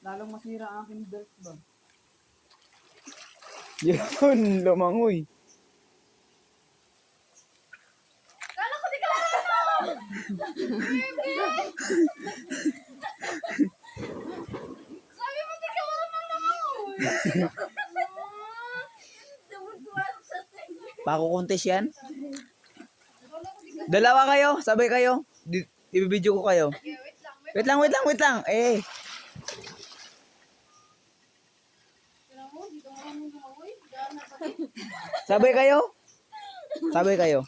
Lalong masira ang aking belt ba? Yun, lumangoy. Kala ko di ka marunong! Baby! Sabi mo di ka marunong lumangoy! Pakukontes yan? Dalawa kayo, sabay kayo. Ibibidyo ko kayo. Wait lang. Wait lang. Eh, Kala mo, di ka marunong lumangoy? Diyan na pati. Sabay kayo.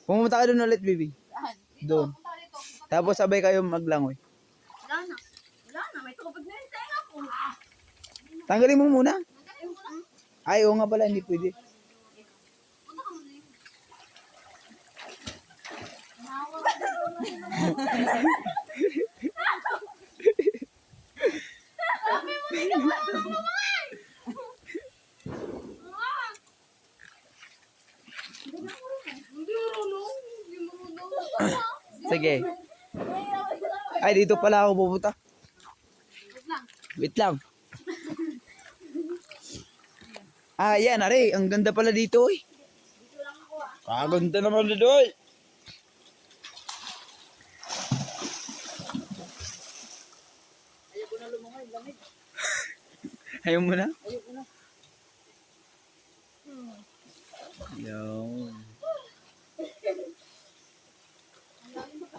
Pumunta ka doon ulit, baby. Saan? Doon. Punta dito. Tapos sabay kayo maglangoy. Wala na. May tubig na yung tenga ko. Tanggalin mo muna. Magaling mo na. Ay, oo nga pala, hindi pwede. Punta ka muna yun. Nahawa ka na. Sabi mo, di ka marunong lumangoy! Ah! Hindi marunong. Sige. Ay, dito pala ako pupunta. Wait lang. Wait lang. Ah, yan, are. Ang ganda pala dito, eh. Dito lang ako ah. Kaganda naman dito, eh. Ayoko na lumangoy, lamig. Ayaw mo na? Ayoko na. Yun. Ang lalim pa.